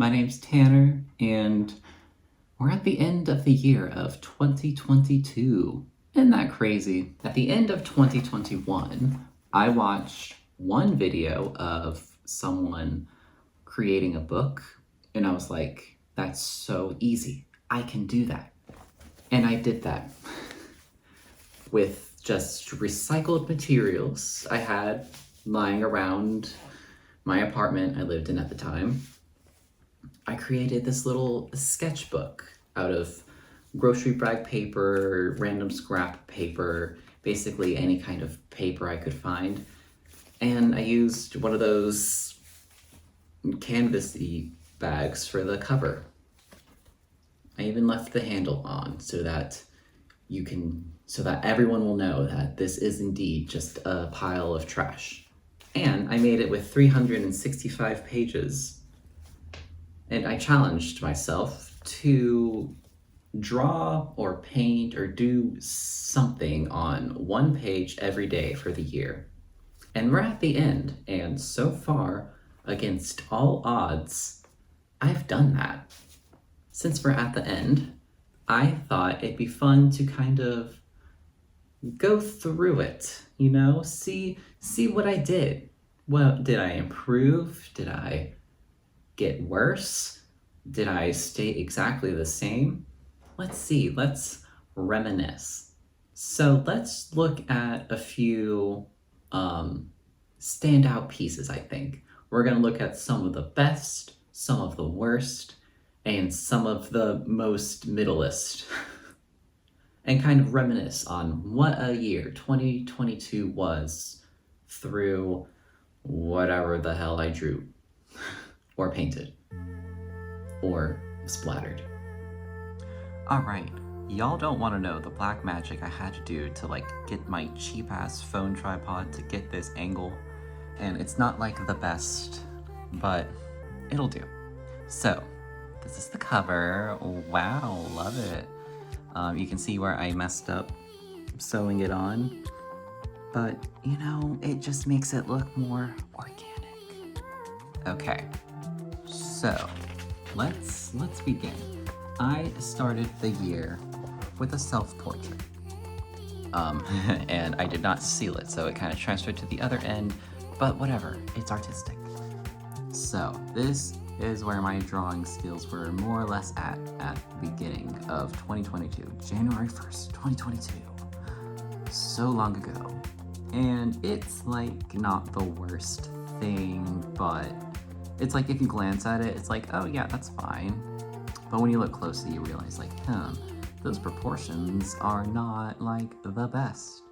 My name's Tanner, and we're at the end of the year of 2022. Isn't that crazy? At the end of 2021, I watched one video of someone creating a book, and I was like, that's so easy. I can do that. And I did that with just recycled materials I had lying around my apartment I lived in at the time. I created this little sketchbook out of grocery bag paper, random scrap paper, basically any kind of paper I could find. And I used one of those canvas-y bags for the cover. I even left the handle on so that everyone will know that this is indeed just a pile of trash. And I made it with 365 pages. And I challenged myself to draw or paint or do something on one page every day for the year. And we're at the end, and so far, against all odds, I've done that. Since we're at the end, I thought it'd be fun to kind of go through it, see what I did. Well, did I improve? Did I get worse? Did I stay exactly the same? Let's see, let's reminisce. So let's look at a few standout pieces, I think. We're gonna look at some of the best, some of the worst, and some of the most middleist. And kind of reminisce on what a year 2022 was through whatever the hell I drew, or painted, or splattered. Alright, y'all don't want to know the black magic I had to do to get my cheap ass phone tripod to get this angle. And it's not the best, but it'll do. So, this is the cover. Wow, love it. You can see where I messed up sewing it on, but it just makes it look more organic. Okay, so let's begin. I started the year with a self-portrait, and I did not seal it, so it kind of transferred to the other end, but whatever, it's artistic. So this is where my drawing skills were more or less at the beginning of 2022, January 1st, 2022. So long ago. And it's not the worst thing, but it's if you glance at it, it's oh yeah, that's fine. But when you look closely, you realize those proportions are not the best.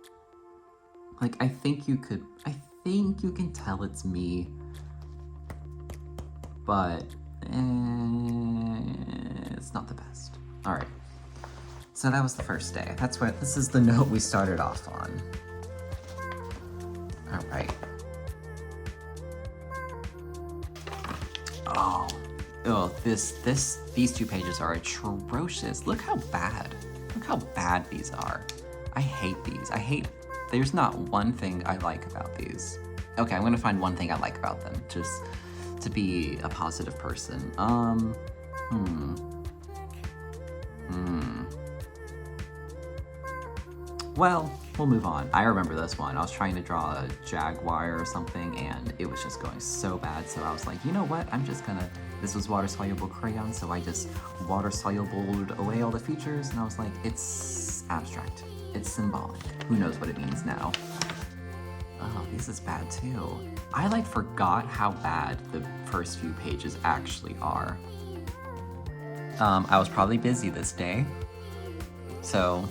I think you can tell it's me, but it's not the best. All right, so that was the first day. This is the note we started off on. All right. Oh, these 2 pages are atrocious. Look how bad these are. I hate these. There's not one thing I like about these. Okay, I'm gonna find one thing I like about them, just to be a positive person. Well, we'll move on. I remember this one. I was trying to draw a jaguar or something, and it was just going so bad, so I was like, you know what? This was water-soluble crayon, so I just water-solubled away all the features, and I was like, it's abstract. It's symbolic. Who knows what it means now? Oh, this is bad too. I forgot how bad the first few pages actually are. I was probably busy this day, so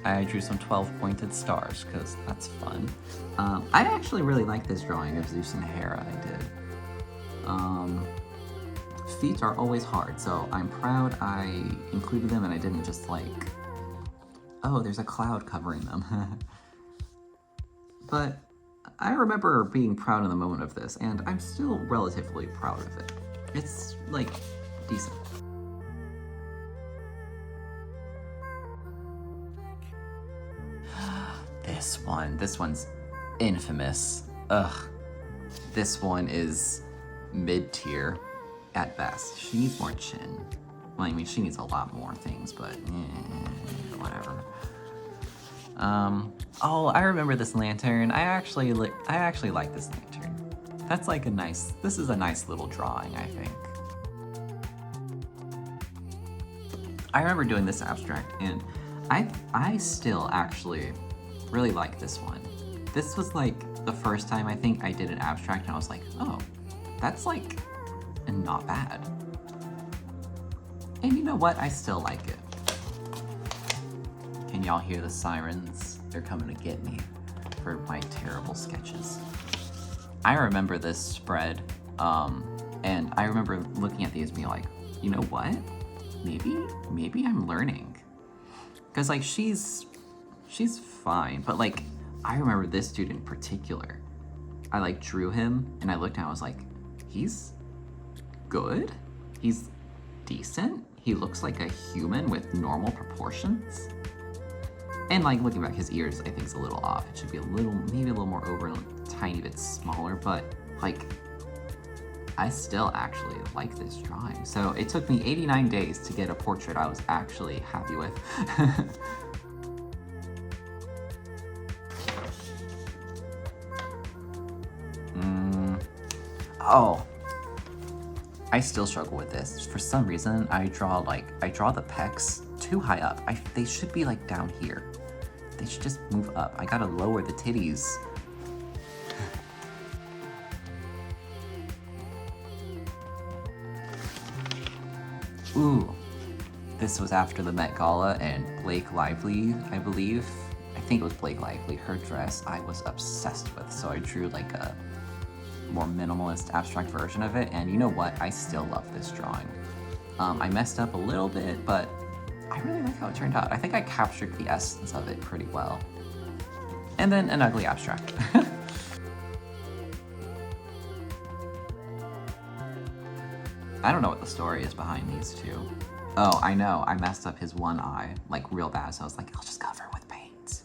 I drew some 12 pointed stars, because that's fun. I actually really like this drawing of Zeus and Hera I did. Feet are always hard, so I'm proud I included them and I didn't just oh, there's a cloud covering them. But I remember being proud in the moment of this, and I'm still relatively proud of it. It's, decent. This one's infamous. Ugh. This one is mid-tier. at best. She needs more chin. Well, I mean, she needs a lot more things, but whatever. Oh, I remember this lantern. I actually like this lantern. That's like this is a nice little drawing, I think. I remember doing this abstract, and I still actually really like this one. This was like the first time I think I did an abstract, and I was like, oh, that's like not bad. And you know what? I still like it. Can y'all hear the sirens? They're coming to get me for my terrible sketches. I remember this spread, and I remember looking at these and being like, you know what? Maybe I'm learning. Cause like she's fine, but like I remember this dude in particular. I like drew him and I looked and I was like, he's good? He's decent? He looks like a human with normal proportions? And like looking back, his ears I think is a little off. It should be maybe a little more over and a tiny bit smaller, but like I still actually like this drawing. So it took me 89 days to get a portrait I was actually happy with. Oh, I still struggle with this. For some reason, I draw the pecs too high up. They should be like down here. They should just move up. I gotta lower the titties. Ooh, this was after the Met Gala and Blake Lively, I believe. I think it was Blake Lively. Her dress I was obsessed with, so I drew like a more minimalist abstract version of it, and you know what? I still love this drawing. I messed up a little bit, but I really like how it turned out. I think I captured the essence of it pretty well. And then an ugly abstract. I don't know what the story is behind these two. Oh, I know, I messed up his one eye, like real bad, so I was like, I'll just cover it with paint.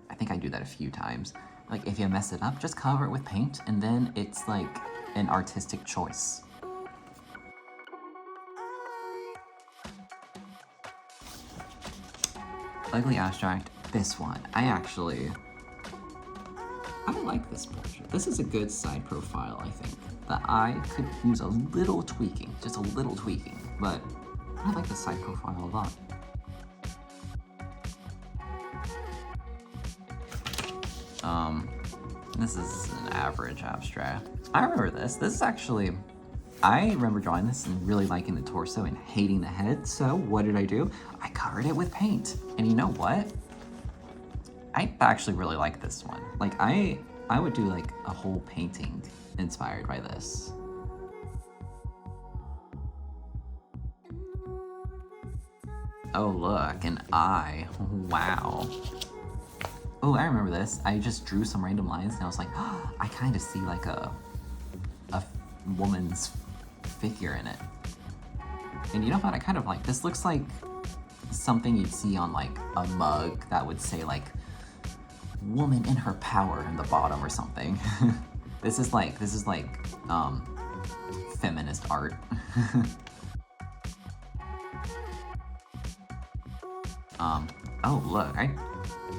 I think I do that a few times. Like, if you mess it up, just cover it with paint, and then it's like an artistic choice. Ugly abstract, this one. I like this portrait. This is a good side profile, I think. The eye could use a little tweaking, just a little tweaking, but I like the side profile a lot. This is an average abstract. I remember this. This is actually, I remember drawing this and really liking the torso and hating the head, so what did I do? I covered it with paint. And you know what? I actually really like this one. Like, I would do like a whole painting inspired by this. Oh look, an eye. Wow. Oh, I remember this. I just drew some random lines and I was like, oh, I kind of see like a woman's figure in it. And you know what? I kind of like this. Looks like something you'd see on like a mug that would say like woman in her power in the bottom or something. This is like feminist art. Oh look,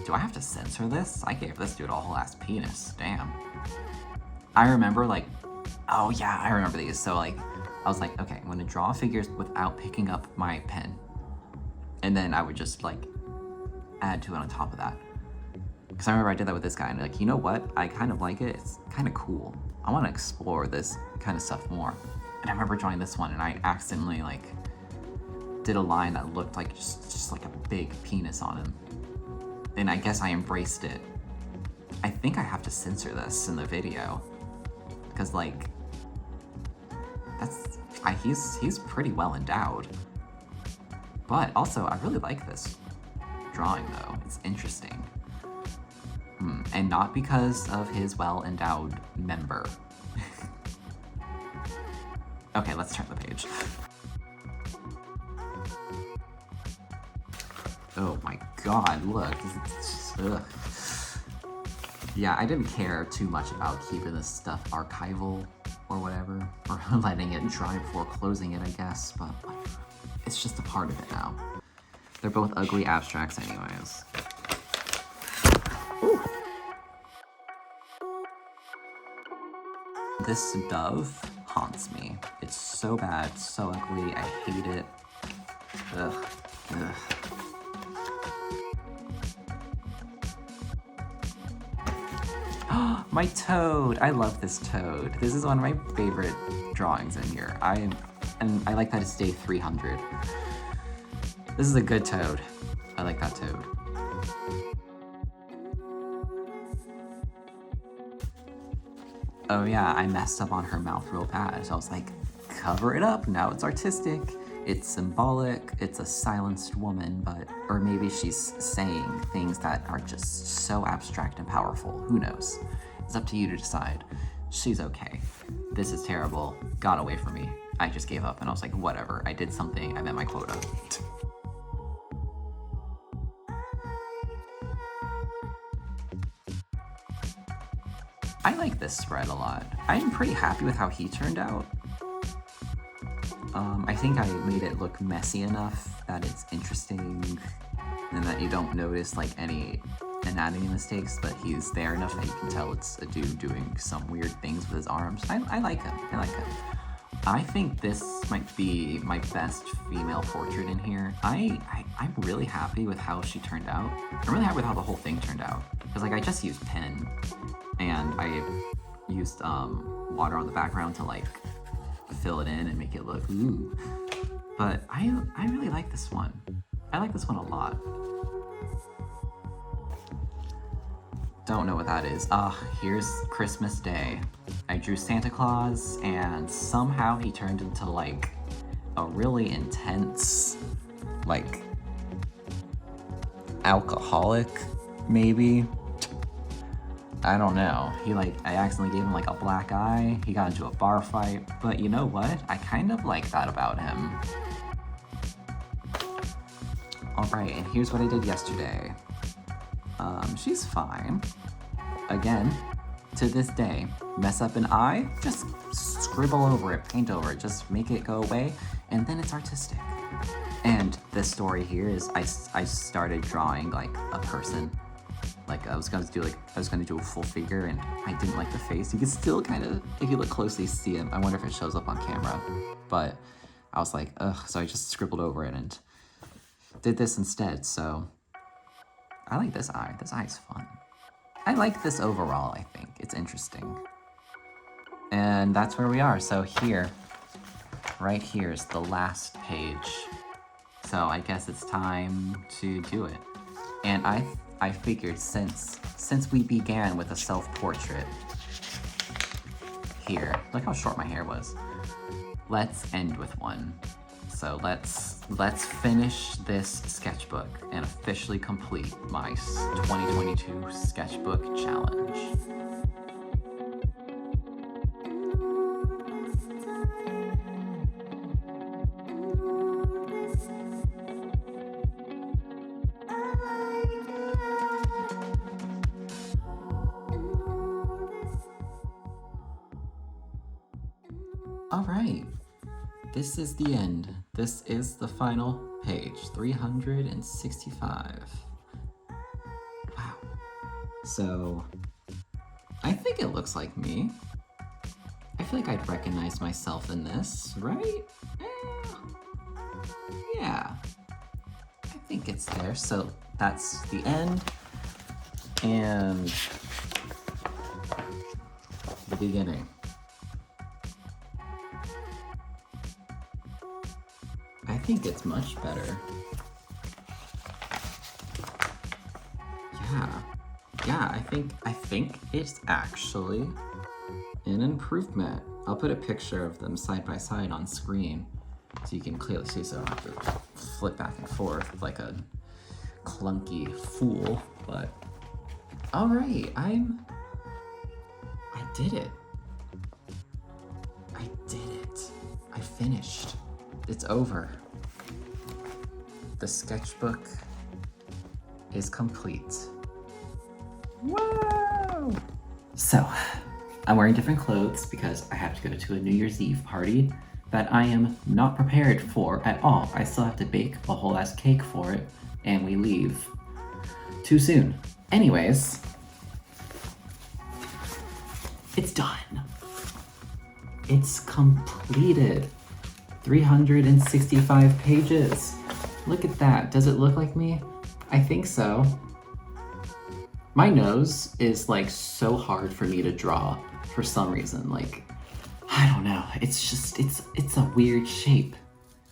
do I have to censor this? I gave this dude a whole ass penis, damn. I remember like, oh yeah, I remember these. So like, I was like, okay, I'm gonna draw figures without picking up my pen. And then I would just like add to it on top of that. Because I remember I did that with this guy and like, you know what? I kind of like it, it's kind of cool. I wanna explore this kind of stuff more. And I remember drawing this one and I accidentally like did a line that looked like just like a big penis on him. And I guess I embraced it. I think I have to censor this in the video. Because like, he's pretty well endowed. But also, I really like this drawing though. It's interesting. And not because of his well endowed member. Okay, let's turn the page. Oh my god, look. Ugh. Yeah, I didn't care too much about keeping this stuff archival or whatever, or letting it dry before closing it, I guess, but whatever. It's just a part of it now. They're both ugly abstracts anyways. Ooh. This dove haunts me. It's so bad, so ugly, I hate it. Ugh. Ugh. My toad! I love this toad. This is one of my favorite drawings in here. And I like that it's day 300. This is a good toad. I like that toad. Oh yeah, I messed up on her mouth real bad. So I was like, cover it up, now it's artistic. It's symbolic, it's a silenced woman, or maybe she's saying things that are just so abstract and powerful. Who knows? It's up to you to decide. She's okay. This is terrible. Got away from me. I just gave up and I was like, whatever. I did something, I met my quota. I like this spread a lot. I'm pretty happy with how he turned out. I think I made it look messy enough that it's interesting and that you don't notice like any anatomy mistakes, but he's there enough that you can tell it's a dude doing some weird things with his arms. I like him. I like him. I think this might be my best female portrait in here. I'm really happy with how she turned out. I'm really happy with how the whole thing turned out. Because like I just used pen and I used water on the background to like fill it in and make it look ooh. But I really like this one. I like this one a lot. Don't know what that is. Here's Christmas Day. I drew Santa Claus and somehow he turned into like a really intense, like alcoholic, maybe? I don't know. I accidentally gave him like a black eye. He got into a bar fight, but you know what? I kind of like that about him. All right, and here's what I did yesterday. She's fine. Again, to this day, mess up an eye, just scribble over it, paint over it, just make it go away, and then it's artistic. And this story here is I started drawing like a person. Like I was gonna do a full figure and I didn't like the face. You can still kind of, if you look closely, see him. I wonder if it shows up on camera. But I was like, ugh, so I just scribbled over it and did this instead, so I like this eye. This eye's fun. I like this overall, I think. It's interesting. And that's where we are. So here, right here is the last page. So I guess it's time to do it. And I figured since we began with a self-portrait here, look how short my hair was. Let's end with one. So let's finish this sketchbook and officially complete my 2022 sketchbook challenge. All right. This is the end. This is the final page, 365. Wow. So, I think it looks like me. I feel like I'd recognize myself in this, right? Yeah. I think it's there. So, that's the end. And the beginning. I think it's much better. Yeah, I think it's actually an improvement. I'll put a picture of them side by side on screen so you can clearly see, so I don't have to flip back and forth like a clunky fool, but all right, I did it. I did it. I finished. It's over. The sketchbook is complete. Whoa! So, I'm wearing different clothes because I have to go to a New Year's Eve party that I am not prepared for at all. I still have to bake a whole ass cake for it, and we leave too soon. Anyways, it's done. It's completed. 365 pages. Look at that. Does it look like me? I think so. My nose is like so hard for me to draw for some reason. Like, I don't know. It's just, it's a weird shape.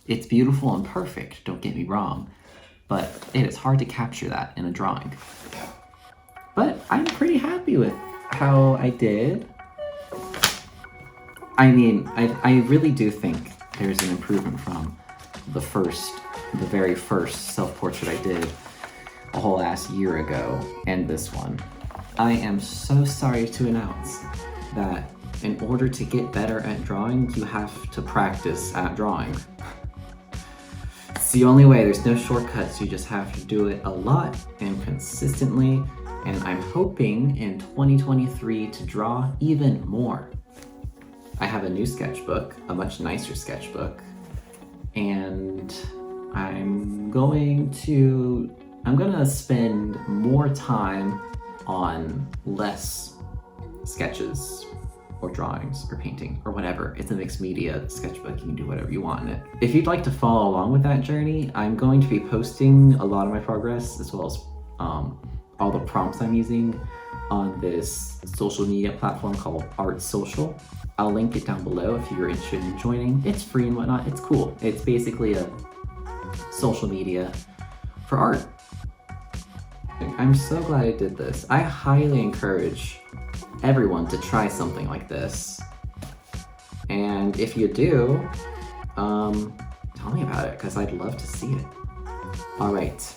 It's beautiful and perfect, don't get me wrong, but it is hard to capture that in a drawing. But I'm pretty happy with how I did. I mean, I really do think there's an improvement from the very first self-portrait I did a whole ass year ago and this one. I am so sorry to announce that in order to get better at drawing, you have to practice at drawing. It's the only way, there's no shortcuts, you just have to do it a lot and consistently, and I'm hoping in 2023 to draw even more. I have a new sketchbook, a much nicer sketchbook, and I'm gonna spend more time on less sketches or drawings or painting or whatever. It's a mixed media sketchbook, you can do whatever you want in it. If you'd like to follow along with that journey, I'm going to be posting a lot of my progress as well as all the prompts I'm using on this social media platform called Art Social. I'll link it down below if you're interested in joining. It's free and whatnot, it's cool. It's basically a social media for art. I'm so glad I did this. I highly encourage everyone to try something like this. And if you do, tell me about it, because I'd love to see it. All right,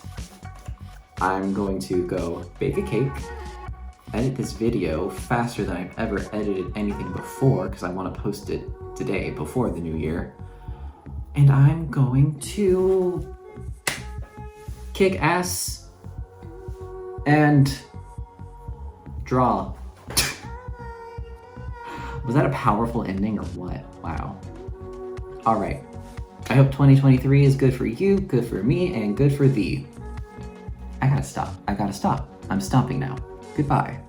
I'm going to go bake a cake, edit this video faster than I've ever edited anything before, because I want to post it today before the new year. And I'm going to kick ass and draw. Was that a powerful ending or what? Wow. All right. I hope 2023 is good for you, good for me, and good for thee. I gotta stop. I'm stopping now. Goodbye.